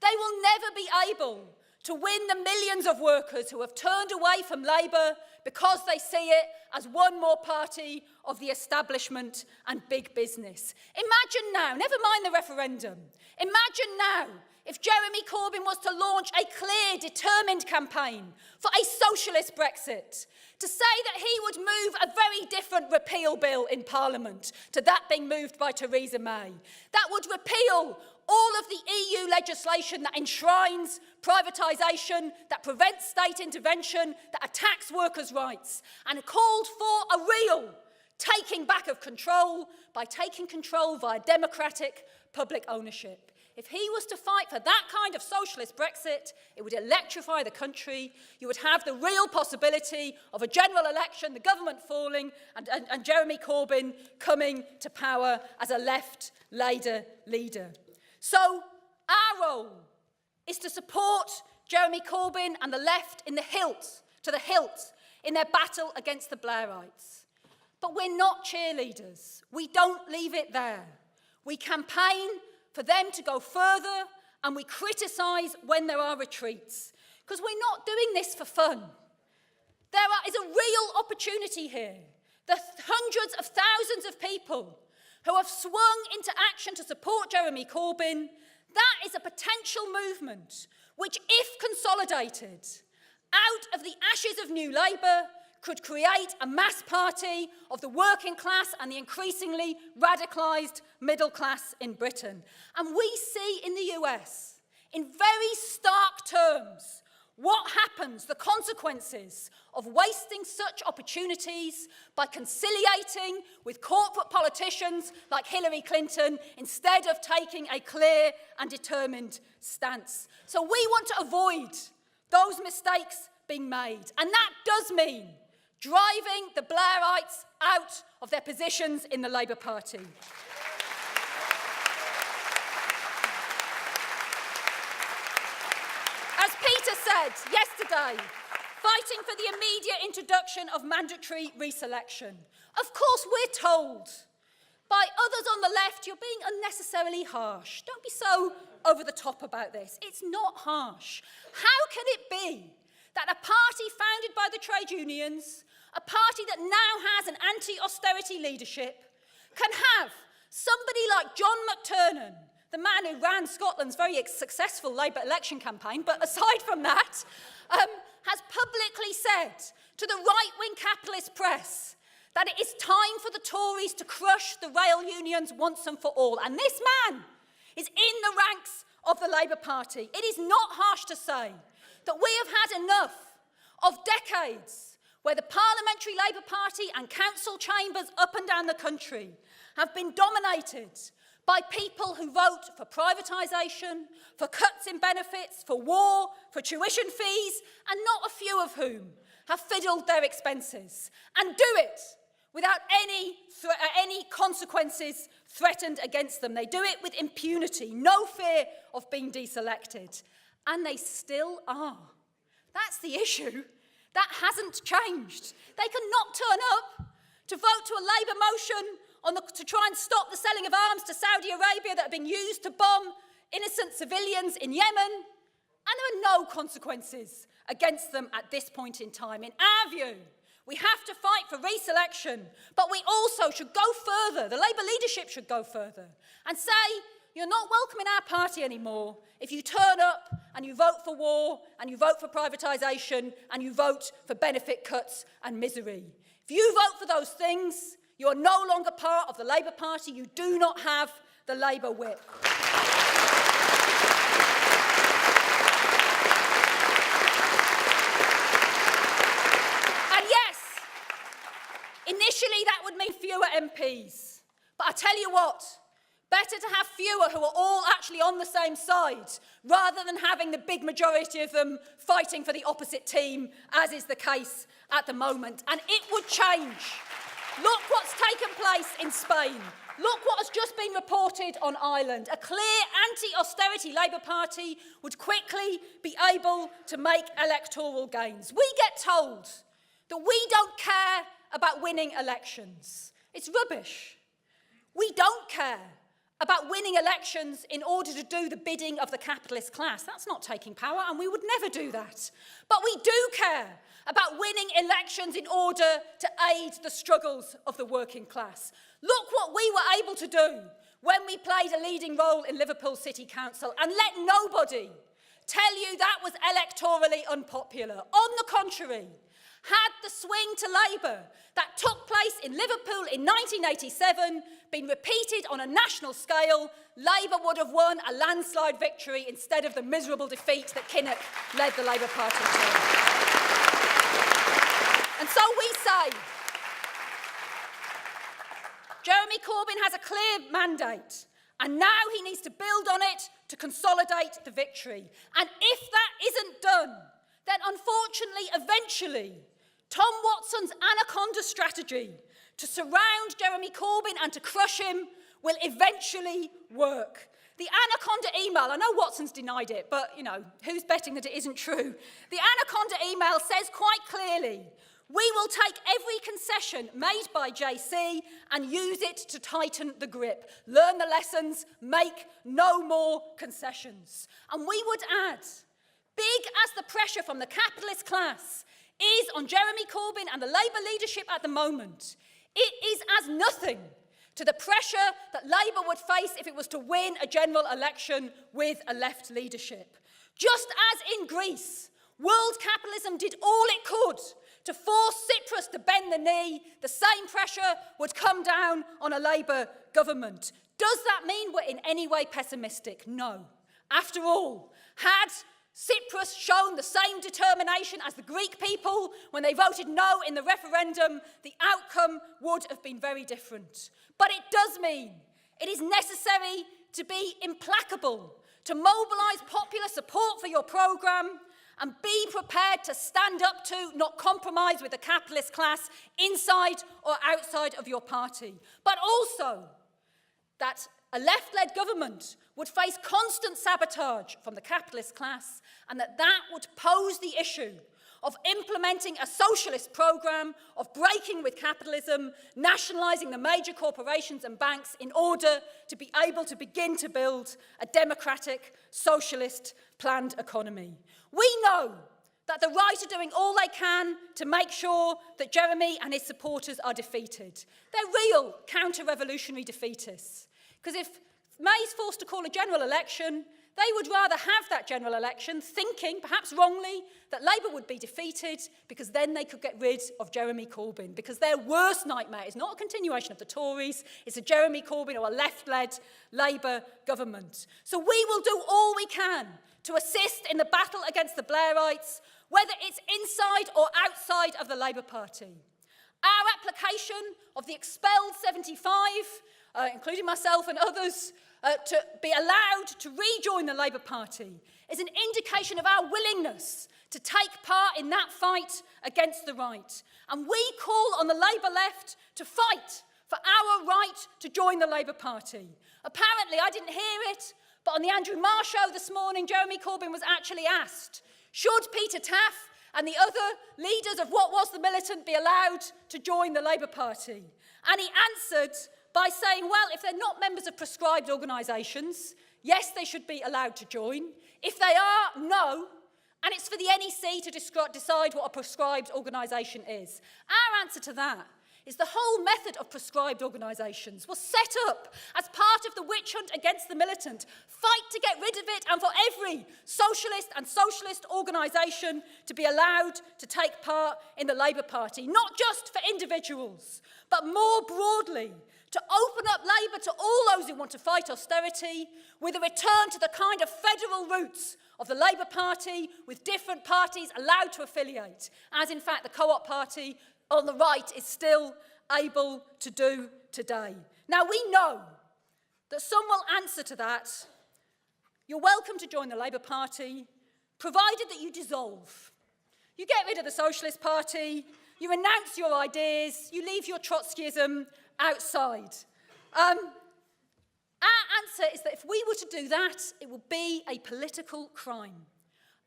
they will never be able to win the millions of workers who have turned away from Labour because they see it as one more party of the establishment and big business. Imagine now, never mind the referendum, imagine now if Jeremy Corbyn was to launch a clear, determined campaign for a socialist Brexit, to say that he would move a very different repeal bill in Parliament to that being moved by Theresa May, that would repeal all of the EU legislation that enshrines privatisation, that prevents state intervention, that attacks workers' rights, and called for a real taking back of control by taking control via democratic public ownership. If he was to fight for that kind of socialist Brexit, it would electrify the country. You would have the real possibility of a general election, the government falling, and Jeremy Corbyn coming to power as a left Labour leader. So our role is to support Jeremy Corbyn and the left in the hilt, to the hilt, in their battle against the Blairites. But we're not cheerleaders. We don't leave it there. We campaign for them to go further, and we criticise when there are retreats. Because we're not doing this for fun. There is a real opportunity here. The hundreds of thousands of people who have swung into action to support Jeremy Corbyn, that is a potential movement which, if consolidated, out of the ashes of New Labour, could create a mass party of the working class and the increasingly radicalised middle class in Britain. And we see in the US, in very stark terms, what happens, the consequences of wasting such opportunities by conciliating with corporate politicians like Hillary Clinton instead of taking a clear and determined stance. So we want to avoid those mistakes being made. And that does mean driving the Blairites out of their positions in the Labour Party. As Peter said yesterday, fighting for the immediate introduction of mandatory reselection. Of course, we're told by others on the left, you're being unnecessarily harsh. Don't be so over the top about this. It's not harsh. How can it be that a party founded by the trade unions, a party that now has an anti-austerity leadership, can have somebody like John McTernan, the man who ran Scotland's very successful Labour election campaign, but aside from that, has publicly said to the right-wing capitalist press that it is time for the Tories to crush the rail unions once and for all. And this man is in the ranks of the Labour Party, it is not harsh to say that we have had enough of decades where the Parliamentary Labour Party and council chambers up and down the country have been dominated by people who vote for privatisation, for cuts in benefits, for war, for tuition fees, and not a few of whom have fiddled their expenses, and do it without any consequences threatened against them. They do it with impunity, no fear of being deselected. And they still are. That's the issue. That hasn't changed. They cannot turn up to vote to a Labour motion to try and stop the selling of arms to Saudi Arabia that are being used to bomb innocent civilians in Yemen. And there are no consequences against them at this point in time. In our view, we have to fight for reselection, but we also should go further. The Labour leadership should go further and say, you're not welcome in our party anymore if you turn up and you vote for war and you vote for privatisation and you vote for benefit cuts and misery. If you vote for those things, you are no longer part of the Labour Party. You do not have the Labour whip. And yes, initially that would mean fewer MPs. But I tell you what, better to have fewer who are all actually on the same side, rather than having the big majority of them fighting for the opposite team, as is the case at the moment. And it would change. Look what's taken place in Spain. Look what has just been reported on Ireland. A clear anti-austerity Labour Party would quickly be able to make electoral gains. We get told that we don't care about winning elections. It's rubbish. We don't care about winning elections in order to do the bidding of the capitalist class. That's not taking power, and we would never do that. But we do care about winning elections in order to aid the struggles of the working class. Look what we were able to do when we played a leading role in Liverpool City Council, and let nobody tell you that was electorally unpopular. On the contrary, had the swing to Labour that took place in Liverpool in 1987 been repeated on a national scale, Labour would have won a landslide victory instead of the miserable defeat that Kinnock led the Labour Party to. And so we say, Jeremy Corbyn has a clear mandate, and now he needs to build on it to consolidate the victory. And if that isn't done, then unfortunately, eventually, Tom Watson's anaconda strategy to surround Jeremy Corbyn and to crush him will eventually work. The anaconda email, I know Watson's denied it, but, you know, who's betting that it isn't true? The anaconda email says quite clearly, we will take every concession made by JC and use it to tighten the grip. Learn the lessons, make no more concessions. And we would add, big as the pressure from the capitalist class is on Jeremy Corbyn and the Labour leadership at the moment, it is as nothing to the pressure that Labour would face if it was to win a general election with a left leadership. Just as in Greece, world capitalism did all it could to force Cyprus to bend the knee, the same pressure would come down on a Labour government. Does that mean we're in any way pessimistic? No. After all, had Cyprus shown the same determination as the Greek people when they voted no in the referendum, the outcome would have been very different. But it does mean it is necessary to be implacable, to mobilise popular support for your programme, and be prepared to stand up to, not compromise with the capitalist class inside or outside of your party. But also that a left-led government would face constant sabotage from the capitalist class, and that would pose the issue of implementing a socialist programme, of breaking with capitalism, nationalising the major corporations and banks in order to be able to begin to build a democratic, socialist, planned economy. We know that the right are doing all they can to make sure that Jeremy and his supporters are defeated. They're real counter-revolutionary defeatists. Because if May's forced to call a general election, they would rather have that general election, thinking, perhaps wrongly, that Labour would be defeated because then they could get rid of Jeremy Corbyn, because their worst nightmare is not a continuation of the Tories, it's a Jeremy Corbyn or a left-led Labour government. So we will do all we can to assist in the battle against the Blairites, whether it's inside or outside of the Labour Party. Our application of the expelled 75, including myself and others, to be allowed to rejoin the Labour Party is an indication of our willingness to take part in that fight against the right. And we call on the Labour left to fight for our right to join the Labour Party. Apparently, I didn't hear it, but on the Andrew Marr show this morning, Jeremy Corbyn was actually asked, should Peter Taaffe and the other leaders of what was the militant be allowed to join the Labour Party? And he answered by saying, well, if they're not members of prescribed organisations, yes, they should be allowed to join. If they are, no. And it's for the NEC to decide what a prescribed organisation is. Our answer to that is the whole method of prescribed organisations was set up as part of the witch hunt against the militant, fight to get rid of it and for every socialist and socialist organisation to be allowed to take part in the Labour Party, not just for individuals, but more broadly, to open up Labour to all those who want to fight austerity, with a return to the kind of federal roots of the Labour Party, with different parties allowed to affiliate, as in fact the Co-op Party on the right is still able to do today. Now we know that some will answer to that. You're welcome to join the Labour Party, provided that you dissolve. You get rid of the Socialist Party, you renounce your ideas, you leave your Trotskyism outside. Our answer is that if we were to do that, it would be a political crime.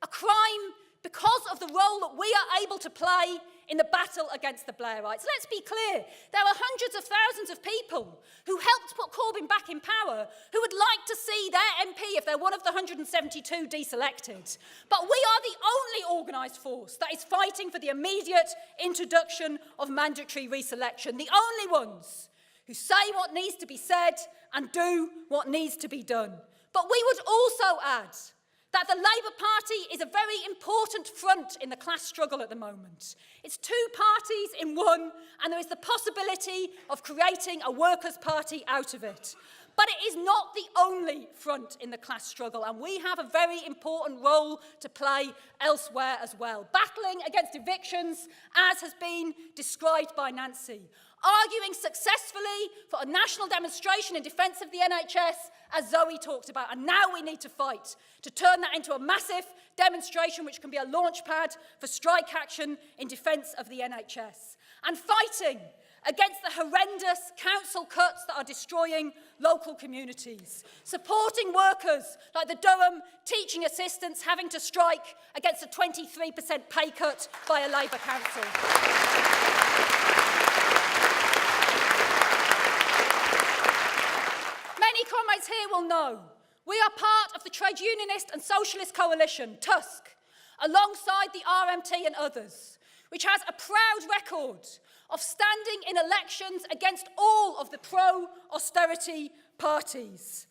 A crime because of the role that we are able to play in the battle against the Blairites. Let's be clear, there are hundreds of thousands of people who helped put Corbyn back in power who would like to see their MP, if they're one of the 172, deselected. But we are the only organised force that is fighting for the immediate introduction of mandatory reselection, the only ones who say what needs to be said and do what needs to be done. But we would also add that the Labour Party is a very important front in the class struggle at the moment. It's two parties in one, and there is the possibility of creating a workers' party out of it. But it is not the only front in the class struggle, and we have a very important role to play elsewhere as well. Battling against evictions, as has been described by Nancy. Arguing successfully for a national demonstration in defence of the NHS, as Zoe talked about. And now we need to fight to turn that into a massive demonstration which can be a launchpad for strike action in defence of the NHS. And fighting against the horrendous council cuts that are destroying local communities. Supporting workers like the Durham teaching assistants having to strike against a 23% pay cut by a Labour council. Many comrades here will know we are part of the trade unionist and socialist coalition, TUSC, alongside the RMT and others, which has a proud record of standing in elections against all of the pro-austerity parties.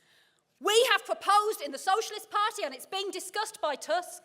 We have proposed in the Socialist Party, and it's being discussed by TUSC,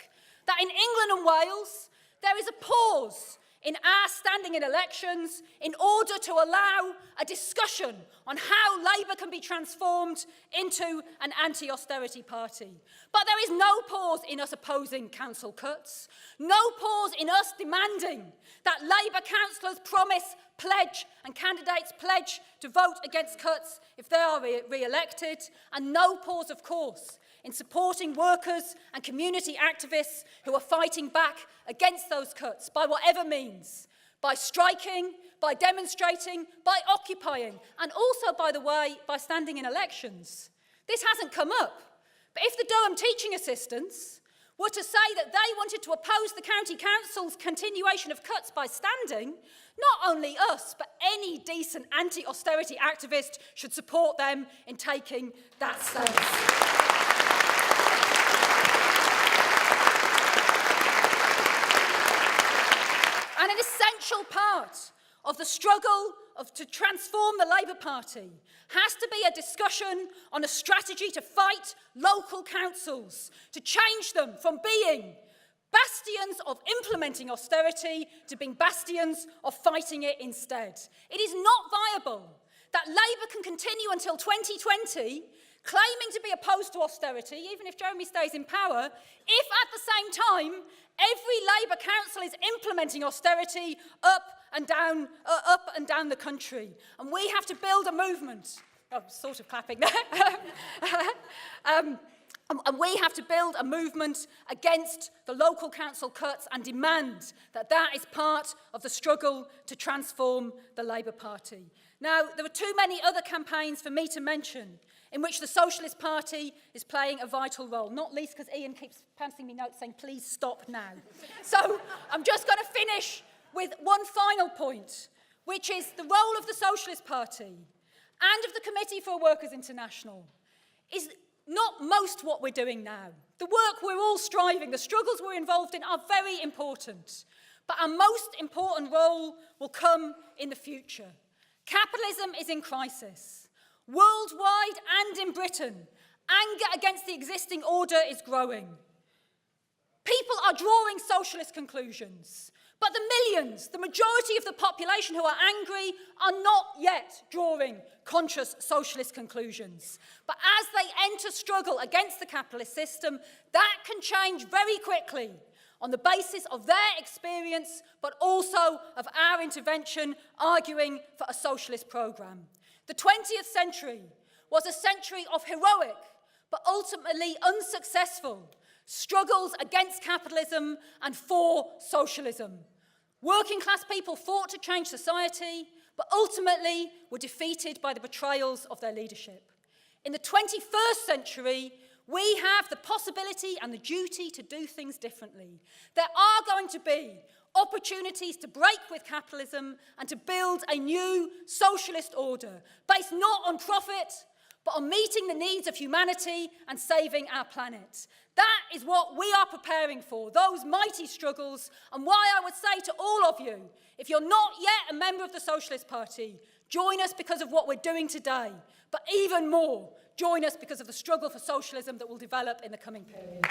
that in England and Wales there is a pause in our standing in elections in order to allow a discussion on how Labour can be transformed into an anti-austerity party. But there is no pause in us opposing council cuts, no pause in us demanding that Labour councillors promise, pledge, and candidates pledge to vote against cuts if they are re-elected, and no pause, of course, in supporting workers and community activists who are fighting back against those cuts by whatever means, by striking, by demonstrating, by occupying, and also, by the way, by standing in elections. This hasn't come up, but if the Durham teaching assistants were to say that they wanted to oppose the county council's continuation of cuts by standing, not only us, but any decent anti-austerity activist should support them in taking that stance. And an essential part of the struggle to transform the Labour Party has to be a discussion on a strategy to fight local councils, to change them from being bastions of implementing austerity to being bastions of fighting it instead. It is not viable that Labour can continue until 2020 claiming to be opposed to austerity, even if Jeremy stays in power, if at the same time every Labour council is implementing austerity up and down the country. And we have to build a movement. Oh, sort of clapping there. And we have to build a movement against the local council cuts and demand that that is part of the struggle to transform the Labour Party. Now, there are too many other campaigns for me to mention in which the Socialist Party is playing a vital role, not least because Ian keeps passing me notes saying, please stop now. So I'm just going to finish with one final point, which is the role of the Socialist Party and of the Committee for Workers' International is not most what we're doing now. The work we're all striving, the struggles we're involved in are very important, but our most important role will come in the future. Capitalism is in crisis. Worldwide and in Britain, anger against the existing order is growing. People are drawing socialist conclusions, but the millions, the majority of the population who are angry, are not yet drawing conscious socialist conclusions. But as they enter struggle against the capitalist system, that can change very quickly on the basis of their experience, but also of our intervention arguing for a socialist programme. The 20th century was a century of heroic, but ultimately unsuccessful, struggles against capitalism and for socialism. Working class people fought to change society, but ultimately were defeated by the betrayals of their leadership. In the 21st century, we have the possibility and the duty to do things differently. There are going to be opportunities to break with capitalism and to build a new socialist order based not on profit, but on meeting the needs of humanity and saving our planet. That is what we are preparing for, those mighty struggles, and why I would say to all of you, if you're not yet a member of the Socialist Party, join us because of what we're doing today, but even more, join us because of the struggle for socialism that will develop in the coming period.